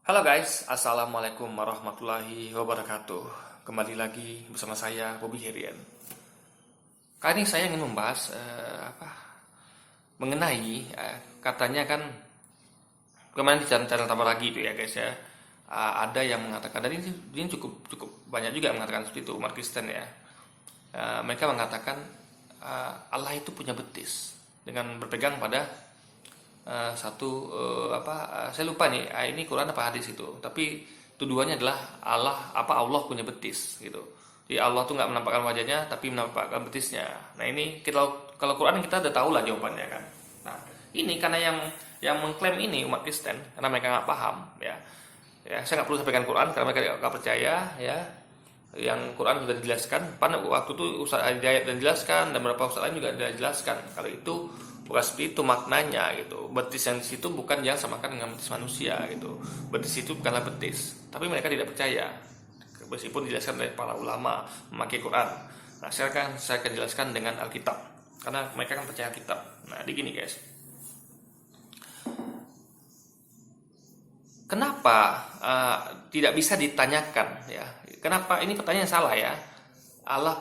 Halo guys, Assalamualaikum warahmatullahi wabarakatuh. Kembali lagi bersama saya, Bobby Herian. Kali ini saya ingin membahas mengenai katanya kan kemarin di channel tambah lagi itu ya guys ya. Ada yang mengatakan, dan ini cukup cukup banyak juga yang mengatakan seperti itu, umat Kristen ya. Mereka mengatakan Allah itu punya betis dengan berpegang pada saya lupa nih, ini Quran apa hadis itu, tapi tuduhannya adalah Allah punya betis gitu. Jadi Allah tuh nggak menampakkan wajahnya tapi menampakkan betisnya. Nah ini kita, kalau Quran kita udah tahu lah jawabannya kan. Nah ini karena yang mengklaim ini umat Kristen karena mereka nggak paham ya. Ya saya nggak perlu sampaikan Quran karena mereka nggak percaya ya. Yang Quran sudah dijelaskan pada waktu itu Ustaz Hidayat dan jelaskan, dan beberapa ustaz lain juga sudah jelaskan kalau itu bukan seperti itu maknanya gitu. Betis yang di situ bukan yang samakan dengan betis manusia gitu. Betis itu bukanlah betis, tapi mereka tidak percaya meskipun dijelaskan oleh para ulama memakai Quran. Nah sekarang saya akan jelaskan dengan Alkitab karena mereka kan percaya Alkitab. Nah di gini guys, kenapa tidak bisa ditanyakan ya? Kenapa ini pertanyaan salah ya? Allah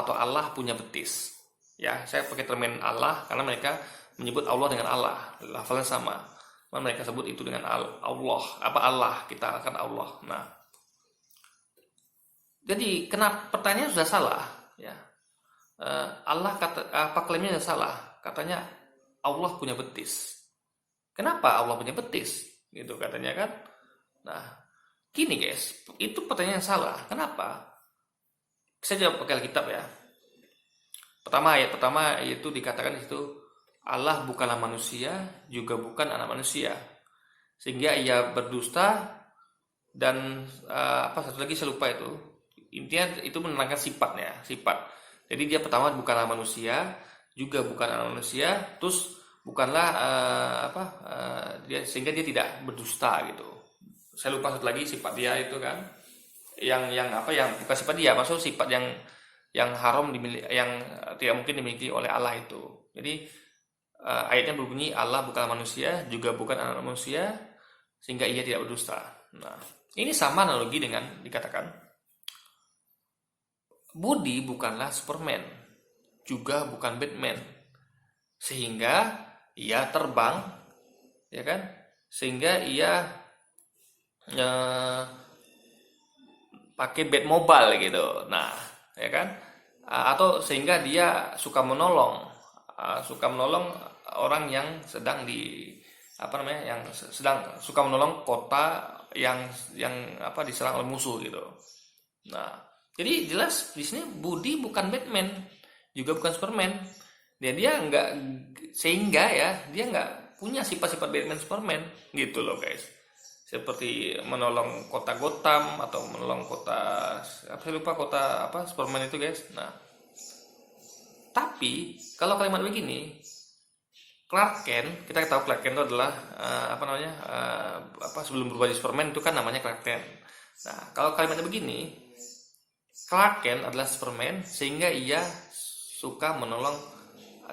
atau Allah punya betis. Ya, saya pakai termin Allah karena mereka menyebut Allah dengan Allah, lafalnya sama. Mereka sebut itu dengan Allah, kita akan Allah. Nah, jadi kenapa pertanyaan sudah salah ya? Allah kata apa klaimnya sudah salah? Katanya Allah punya betis. Kenapa Allah punya betis? Gitu katanya kan. Nah, gini guys, itu pertanyaan yang salah. Kenapa? Saya jawab pakai Alkitab ya. Ayat pertama yaitu dikatakan di situ Allah bukanlah manusia, juga bukan anak manusia, sehingga ia berdusta dan satu lagi saya lupa itu. Intinya itu menerangkan sifat. Jadi dia pertama bukanlah manusia, juga bukan anak manusia, terus bukanlah dia sehingga dia tidak berdusta gitu. Saya lupa satu lagi sifat dia itu kan. Yang bukan sifat dia, maksud sifat yang haram dimiliki, yang tidak mungkin dimiliki oleh Allah itu. Jadi ayatnya berbunyi Allah bukan manusia, juga bukan anak manusia, sehingga ia tidak berdusta. Nah, ini sama analogi dengan dikatakan Budi bukanlah Superman, juga bukan Batman, sehingga ia terbang, ya kan? Sehingga ia pakai Batmobile gitu. Nah, ya kan? Atau sehingga dia suka menolong orang yang sedang yang sedang suka menolong kota yang diserang oleh musuh gitu. Nah, jadi jelas di sini Budi bukan Batman, juga bukan Superman. Dia nggak, sehingga ya dia nggak punya sifat-sifat Batman Superman gitu loh guys. Seperti menolong kota Gotham atau menolong kota Superman itu guys. Nah, tapi kalau kalimat begini, Clark Kent, kita tahu Clark Kent itu adalah sebelum berubah jadi Superman itu kan namanya Clark Kent. Nah, kalau kalimatnya begini, Clark Kent adalah Superman sehingga ia suka menolong,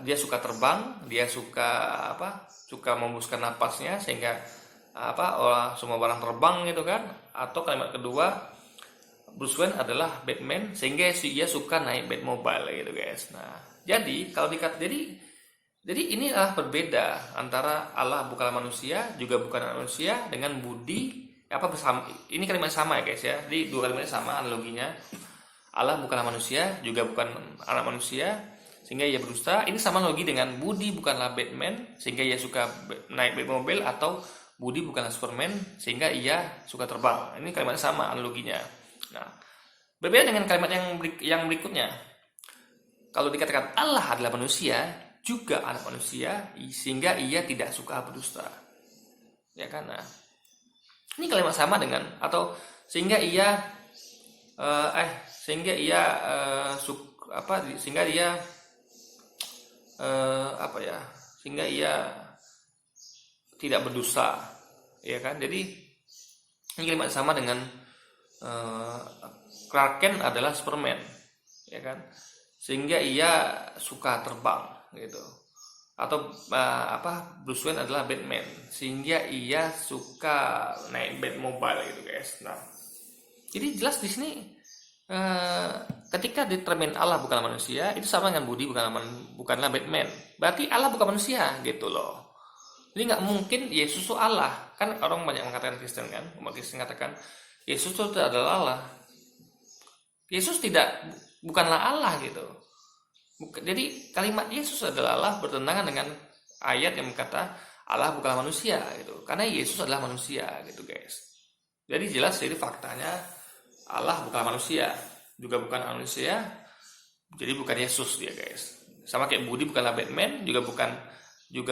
dia suka terbang, dia suka membuskan napasnya sehingga semua barang terbang gitu kan. Atau kalimat kedua, Bruce Wayne adalah Batman sehingga ia suka naik Batmobile gitu guys. Nah, jadi kalau jadi ini adalah berbeda antara Allah bukanlah manusia, juga bukan manusia dengan Budi bersama. Ini kalimat sama ya guys ya. Jadi dua kalimatnya sama analoginya. Allah bukanlah manusia, juga bukan anak manusia, sehingga ia berdusta. Ini sama analogi dengan Budi bukanlah Batman sehingga ia suka naik Batmobile, atau Budi bukanlah Superman sehingga ia suka terbang. Ini kalimatnya sama analoginya. Nah, berbeda dengan kalimat yang berikutnya. Kalau dikatakan Allah adalah manusia, juga anak manusia, sehingga ia tidak suka berdusta. Ya kan? Nah, ini kalimat sama dengan, atau sehingga ia tidak berdosa, ya kan? Jadi ini kalimat sama dengan Clark Kent adalah Superman, ya kan? Sehingga ia suka terbang gitu. atau Bruce Wayne adalah Batman sehingga ia suka naik Batmobile gitu guys. Nah, jadi jelas di sini ketika determin Allah bukanlah manusia, itu sama dengan Budi bukanlah Batman. Berarti Allah bukan manusia gitu loh. Jadi nggak mungkin Yesus itu Allah. Kan orang banyak mengatakan Kristen kan, umat Kristen mengatakan Yesus itu adalah Allah. Yesus bukanlah Allah gitu. Jadi kalimat Yesus adalah Allah bertentangan dengan ayat yang berkata Allah bukanlah manusia gitu. Karena Yesus adalah manusia gitu guys. Jadi jelas jadi faktanya Allah bukan manusia, juga bukan manusia. Jadi bukan Yesus dia guys. Sama kayak Budi bukanlah Batman, juga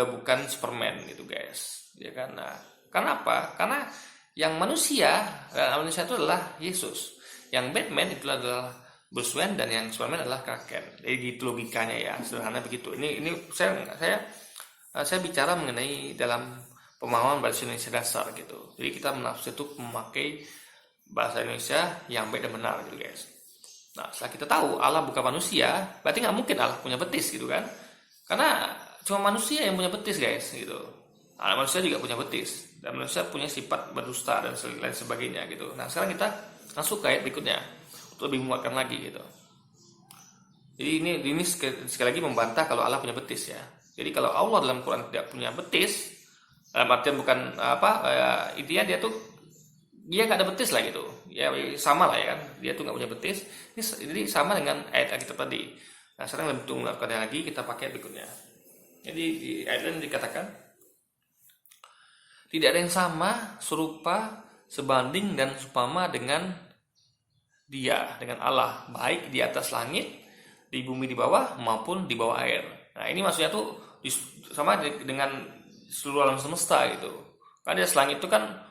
bukan Superman gitu guys. Ya kan? Nah, karena apa? Karena yang manusia itu adalah Yesus. Yang Batman itu adalah Bruce Wayne dan yang Superman adalah Clark Kent. Jadi gitu logikanya ya, sederhana begitu. Ini saya bicara mengenai dalam pemahaman bahasa Indonesia dasar gitu. Jadi kita menafsir itu memakai bahasa Indonesia yang baik dan benar gitu guys. Nah, setelah kita tahu Allah bukan manusia, berarti nggak mungkin Allah punya betis gitu kan? Karena cuma manusia yang punya betis guys gitu. Nah, manusia juga punya betis dan manusia punya sifat berdusta dan lain sebagainya gitu. Nah, sekarang kita masuk ke ayat berikutnya untuk lebih menguatkan lagi gitu. Jadi ini sekali lagi membantah kalau Allah punya betis ya. Jadi kalau Allah dalam Quran tidak punya betis, dalam artian bukan intinya dia nggak ada betis lah gitu. Ya sama lah ya kan. Dia tuh nggak punya betis. Jadi sama dengan ayat kita tadi. Nah, sekarang lebih menguatkannya lagi kita pakai berikutnya. Jadi di ayat ini dikatakan tidak ada yang sama, serupa, sebanding dan supama dengan Dia, dengan Allah, baik di atas langit, di bumi di bawah maupun di bawah air. Nah, ini maksudnya tuh sama dengan seluruh alam semesta gitu. Kan di atas langit itu kan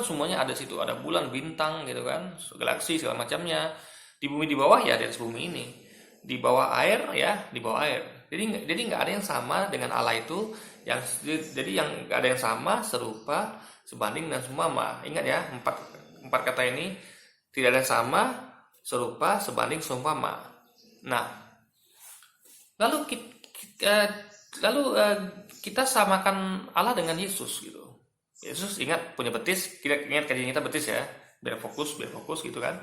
semuanya ada situ, ada bulan, bintang gitu kan, galaksi segala macamnya. Di bumi di bawah ya di atas bumi ini. Di bawah air ya di bawah air. Jadi nggak ada yang sama dengan Allah itu. Jadi yang nggak ada yang sama, serupa, sebanding dan seumpama. Ingat ya empat kata ini. Tidak ada yang sama, serupa, sebanding, seumpama. Nah, lalu kita samakan Allah dengan Yesus gitu. Yesus ingat punya betis, kita ingat kajian kita betis ya, biar fokus gitu kan.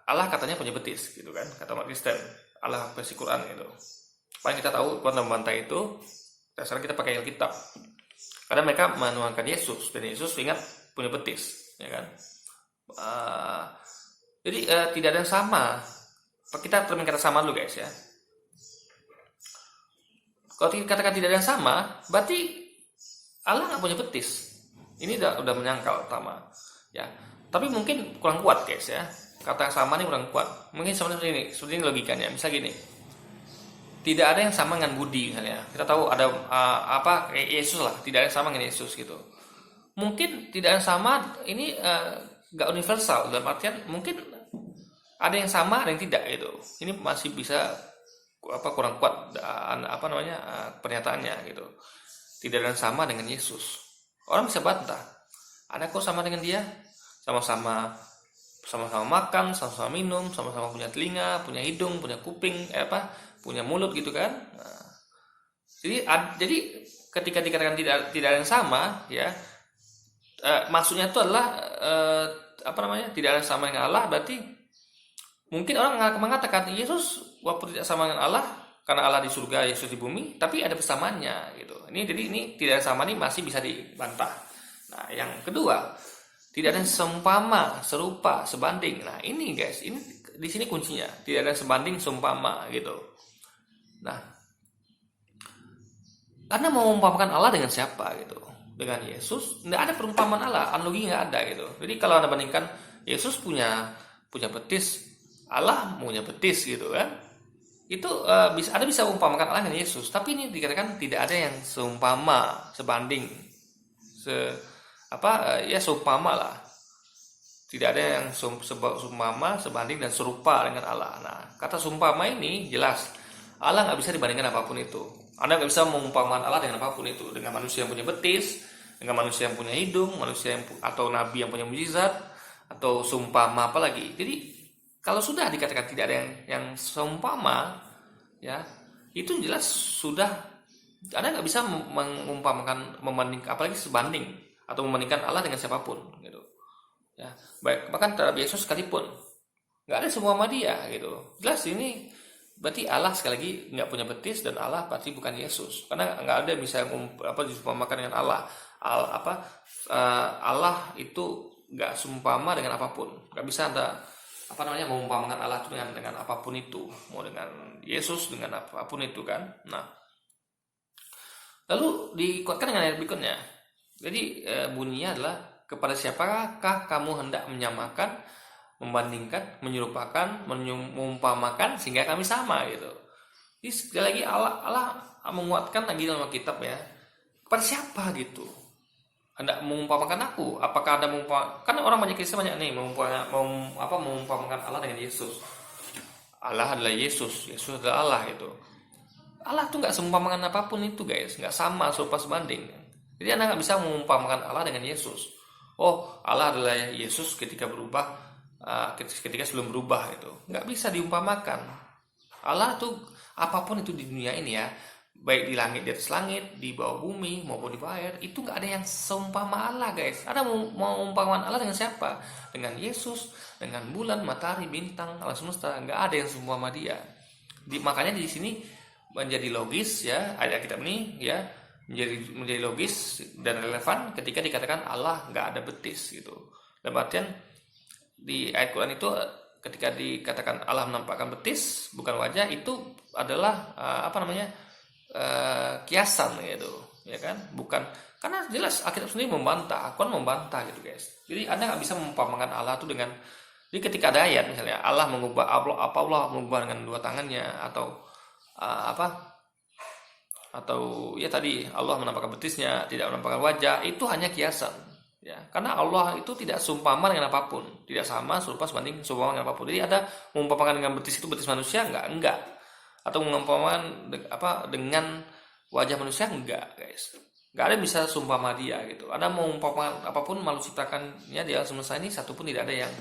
Allah katanya punya betis gitu kan, kata umat Kristen. Allah versi Quran gitu. Paling kita tahu Quran membantah itu. Sekarang kita pakai Alkitab. Karena mereka menuangkan Yesus dan Yesus ingat punya betis, ya kan? Jadi tidak ada yang sama. Kita termin kata sama dulu guys ya. Kalau dikatakan tidak ada yang sama, berarti Allah nggak punya betis. Ini udah menyangkal pertama. Ya, tapi mungkin kurang kuat guys ya. Kata yang sama ini kurang kuat. Mungkin seperti ini logikanya. Misal gini, tidak ada yang sama dengan Budi misalnya. Kita tahu ada kayak Yesus lah. Tidak ada yang sama dengan Yesus gitu. Mungkin tidak ada yang sama. Ini nggak universal dalam artian mungkin ada yang sama ada yang tidak gitu. Ini masih bisa kurang kuat pernyataannya gitu. Tidak ada yang sama dengan Yesus. Orang bisa bantah. Ada kok sama dengan dia? Sama-sama makan, sama-sama minum, sama-sama punya telinga, punya hidung, punya kuping, punya mulut gitu kan. Nah, jadi ketika dikatakan tidak ada yang sama ya, maksudnya itu adalah tidak ada sama dengan Allah, berarti mungkin orang mengatakan Yesus walaupun tidak sama dengan Allah karena Allah di surga, Yesus di bumi, tapi ada persamaannya gitu. Jadi ini tidak ada sama, ini masih bisa dibantah. Nah, yang kedua, tidak ada yang seumpama, serupa, sebanding. Nah, ini guys, ini di sini kuncinya. Tidak ada sebanding, seumpama gitu. Nah, karena mau mengumpamakan Allah dengan siapa gitu? Dengan Yesus, nggak ada perumpamaan Allah, analogi nggak ada gitu. Jadi kalau Anda bandingkan Yesus punya betis, Allah punya betis gitu kan, itu bisa mengumpamakan Allah dengan Yesus. Tapi ini dikatakan tidak ada yang seumpama, sebanding, seumpama lah. Tidak ada yang seumpama, sebanding dan serupa dengan Allah. Nah, kata seumpama ini jelas Allah nggak bisa dibandingkan apapun itu. Anda nggak bisa mengumpamakan Allah dengan apapun itu, dengan manusia yang punya betis, dengan manusia yang punya hidung, atau nabi yang punya mukjizat, atau seumpama apa lagi. Jadi kalau sudah dikatakan tidak ada yang seumpama, ya itu jelas sudah Anda nggak bisa mengumpamakan, membanding, apalagi sebanding atau membandingkan Allah dengan siapapun gitu. Ya, baik, bahkan terhadap Yesus sekalipun nggak ada semua sama dia gitu. Jelas ini berarti Allah sekali lagi nggak punya betis, dan Allah pasti bukan Yesus, karena nggak ada bisa disumpamakan dengan Allah. Allah itu nggak seumpama dengan apapun, nggak bisa ada mengumpamakan Allah itu dengan apapun itu, mau dengan Yesus, dengan apapun itu kan. Nah, lalu dikuatkan dengan ayat berikutnya. Jadi bunyinya adalah, kepada siapakah kamu hendak menyamakan, membandingkan, menyerupakan, mengumpamakan sehingga kami sama gitu. Jadi sekali lagi Allah menguatkan lagi dalam kitab ya. Kepada siapa gitu? Hendak mengumpamakan aku? Apakah ada kan orang banyak Kristen banyak nih mengumpamakan Allah dengan Yesus. Allah adalah Yesus, Yesus adalah Allah gitu. Allah tuh nggak seumpamakan apapun itu guys, nggak sama serupa sebanding. Jadi Anda nggak bisa mengumpamakan Allah dengan Yesus. Oh, Allah adalah Yesus ketika berubah, ketika sebelum berubah itu nggak bisa diumpamakan. Allah tuh apapun itu di dunia ini ya, baik di langit, di atas langit, di bawah bumi maupun di bawah air, itu nggak ada yang seumpama Allah guys. Anda mau umpamakan Allah dengan siapa? Dengan Yesus, dengan bulan, matahari, bintang, alam semesta, nggak ada yang seumpama dia. Makanya di sini menjadi logis ya, ayat kitab ini ya, menjadi logis dan relevan ketika dikatakan Allah nggak ada betis gitu. Dalam artian di ayat Quran itu ketika dikatakan Allah menampakkan betis bukan wajah, itu adalah kiasan gitu ya kan, bukan, karena jelas Alkitab sendiri membantah, Quran membantah gitu guys. Jadi Anda nggak bisa mengumpamakan Allah itu dengan, jadi ketika ada ayat misalnya Allah Allah mengubah dengan dua tangannya, atau ya tadi Allah menampakkan betisnya, tidak menampakkan wajah, itu hanya kiasan ya, karena Allah itu tidak seumpama dengan apapun, tidak sama serupa sebanding seumpama dengan apapun. Jadi ada mengumpamakan dengan betis itu betis manusia enggak, atau mengumpamakan dengan wajah manusia enggak guys, enggak ada bisa seumpama dia gitu. Ada mau umpamakan apapun makhluk ciptakannya di alam semesta ini, satu pun tidak ada yang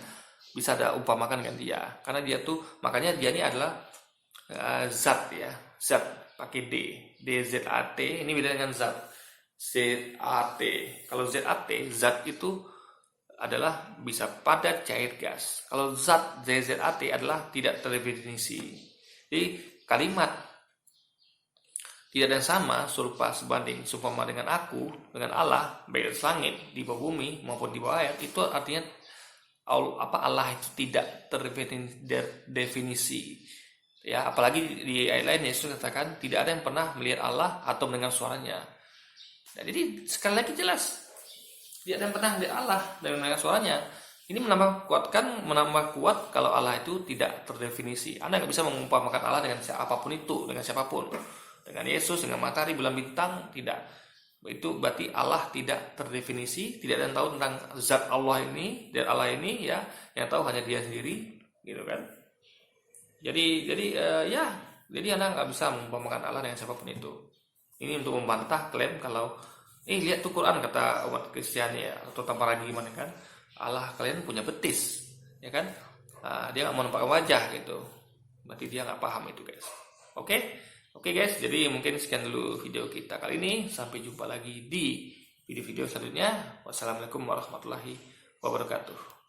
bisa ada umpamakan dengan dia, karena dia tuh, makanya dia ini adalah zat ya, zat pakai DZAT, ini beda dengan zat ZAT. Kalau ZAT, zat itu adalah bisa padat, cair, gas. Kalau zat ZZAT adalah tidak terdefinisi. Jadi kalimat tidak ada yang sama serupa sebanding seumpama dengan aku, dengan Allah, baik di langit, di bawah bumi maupun di bawah air, itu artinya Allah itu tidak terdefinisi. Ya, apalagi di ayat lain Yesus katakan tidak ada yang pernah melihat Allah atau mendengar suaranya. Nah, jadi sekali lagi jelas tidak ada yang pernah melihat Allah dan mendengar suaranya. Ini menambah kuat kalau Allah itu tidak terdefinisi. Anda nggak bisa mengumpamakan Allah dengan siapapun itu, dengan siapapun, dengan Yesus, dengan matahari, bulan, bintang, tidak. Itu berarti Allah tidak terdefinisi, tidak ada yang tahu tentang zat Allah ini dan Allah ini ya, yang tahu hanya Dia sendiri, gitu kan? Jadi Anda nggak bisa mengumpamakan Allah dengan siapapun itu. Ini untuk membantah klaim kalau lihat tuh Quran kata umat Kristiani ya, atau tanpa lagi gimana kan, Allah kalian punya betis, ya kan? Dia nggak mau nampakkan wajah gitu. Berarti dia nggak paham itu guys. Oke guys, jadi mungkin sekian dulu video kita kali ini. Sampai jumpa lagi di video-video selanjutnya. Wassalamualaikum warahmatullahi wabarakatuh.